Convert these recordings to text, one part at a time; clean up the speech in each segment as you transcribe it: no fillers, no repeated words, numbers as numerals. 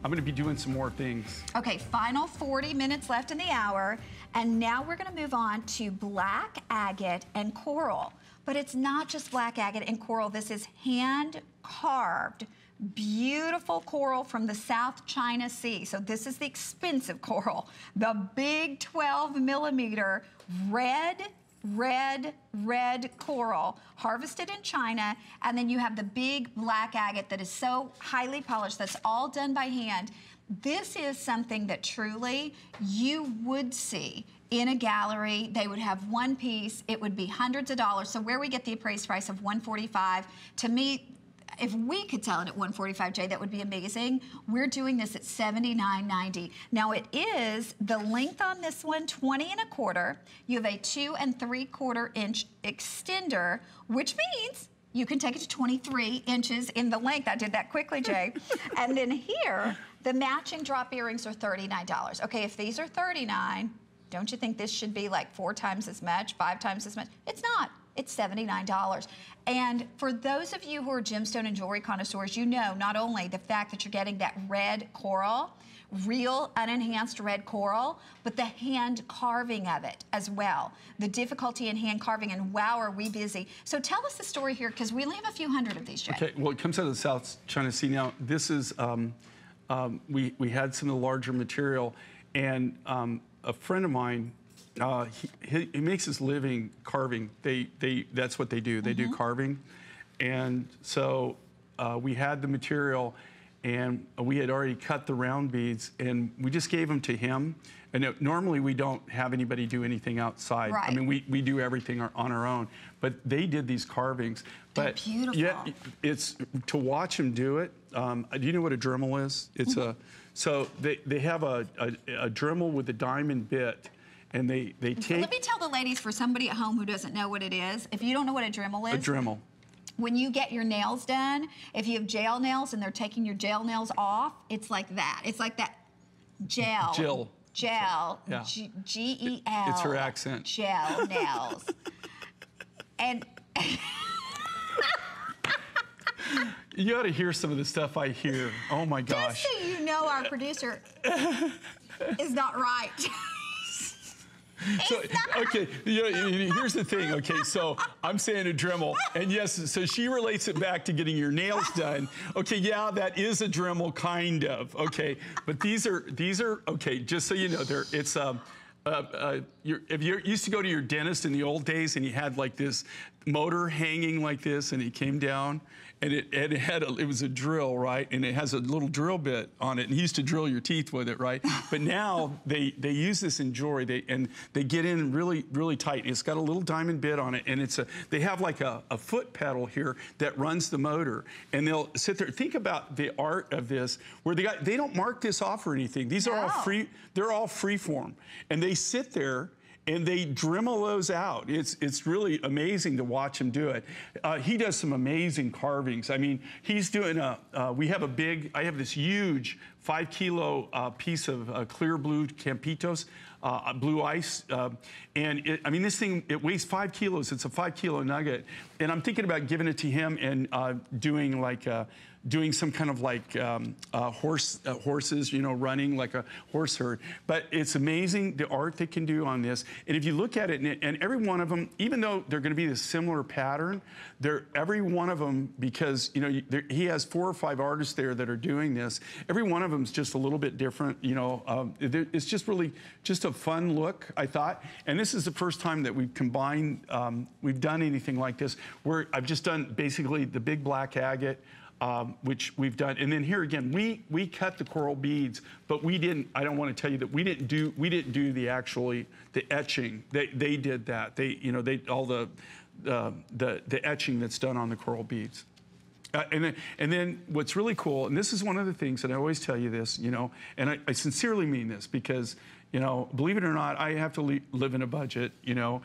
I'm gonna be doing some more things. Okay, final 40 minutes left in the hour, and now we're gonna move on to black agate and coral. But it's not just black agate and coral, this is hand-carved, beautiful coral from the South China Sea. So this is the expensive coral. The big 12mm red coral, harvested in China, and then you have the big black agate that is so highly polished, that's all done by hand. This is something that truly you would see in a gallery. They would have one piece, it would be hundreds of dollars. So where we get the appraised price of $145, to me, if we could sell it at $145, Jay, that would be amazing. We're doing this at $79.90. Now it is, the length on this one, 20 1/4. You have a 2 3/4 inch extender, which means you can take it to 23 inches in the length. I did that quickly, Jay. And then here, the matching drop earrings are $39. Okay, if these are $39, don't you think this should be like 4 times as much, 5 times as much? It's not. It's $79. And for those of you who are gemstone and jewelry connoisseurs, you know not only the fact that you're getting that red coral, real unenhanced red coral, but the hand carving of it as well. The difficulty in hand carving, and wow, are we busy. So tell us the story here, because we only have a few hundred of these, Jay. Okay, well, it comes out of the South China Sea. Now, this is, we had some of the larger material, and a friend of mine, he makes his living carving. That's what they do. They do carving. And so we had the material, and we had already cut the round beads, and we just gave them to him. And normally we don't have anybody do anything outside. Right. I mean, we do everything on our own. But they did these carvings. They're beautiful. Yeah, it's to watch him do it. Do you know what a Dremel is? It's so they have a Dremel with a diamond bit. And they take... Let me tell the ladies, for somebody at home who doesn't know what it is, if you don't know what a Dremel is... A Dremel. When you get your nails done, if you have gel nails and they're taking your gel nails off, it's like that. It's like that gel. Jill. Gel. Yeah. G-E-L. It's her accent. Gel nails. And... You ought to hear some of the stuff I hear. Oh, my gosh. Just so you know, our producer is not right. So, okay, here's the thing, okay, so I'm saying a Dremel, and yes, so she relates it back to getting your nails done. Okay, yeah, that is a Dremel, kind of, okay, but these are, okay, just so you know, it's, if you used to go to your dentist in the old days and you had like this motor hanging like this and it came down, and it was a drill, right? And it has a little drill bit on it, and he used to drill your teeth with it, right? But now they use this in jewelry, and they get in really, really tight. It's got a little diamond bit on it, and they have like a foot pedal here that runs the motor, and they'll sit there. Think about the art of this, where they don't mark this off or anything. These are all free. They're all free form, and they sit there and they Dremel those out. It's really amazing to watch him do it. He does some amazing carvings. I mean, he's doing I have this huge 5 kilo piece of clear blue Campitos, blue ice. And I mean, this thing, it weighs 5 kilos. It's a 5 kilo nugget. And I'm thinking about giving it to him and doing some kind of like horses, you know, running like a horse herd. But it's amazing the art they can do on this. And if you look at it, and every one of them, even though they're going to be the similar pattern, every one of them, because, you know, he has 4 or 5 artists there that are doing this. Every one of them is just a little bit different, you know. It's just really just a fun look, I thought. And this is the first time that we've combined, we've done anything like this, where I've just done basically the big black agate, which we've done, and then here again, we cut the coral beads, but we didn't. I don't want to tell you that we didn't do the etching. They did that. All the etching that's done on the coral beads. And then what's really cool, and this is one of the things that I always tell you this, you know, and I sincerely mean this, because, you know, believe it or not, I have to live in a budget, you know,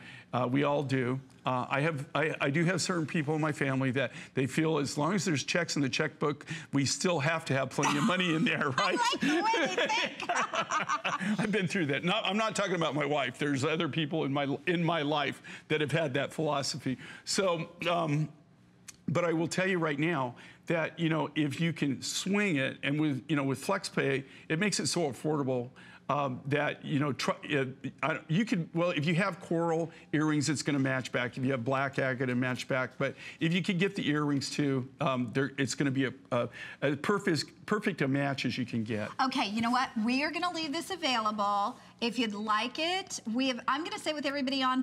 we all do. I do have certain people in my family that they feel as long as there's checks in the checkbook, we still have to have plenty of money in there, right? I like the way they think. I've been through that. I'm not talking about my wife. There's other people in my life that have had that philosophy. So, But I will tell you right now that, you know, if you can swing it, and with, you know, with FlexPay, it makes it so affordable that, you know, you could, well, if you have coral earrings, it's going to match back. If you have black agate, it match back. But if you could get the earrings too, it's going to be a perfect a match as you can get. Okay, you know what? We are going to leave this available. If you'd like it, I'm going to say with everybody on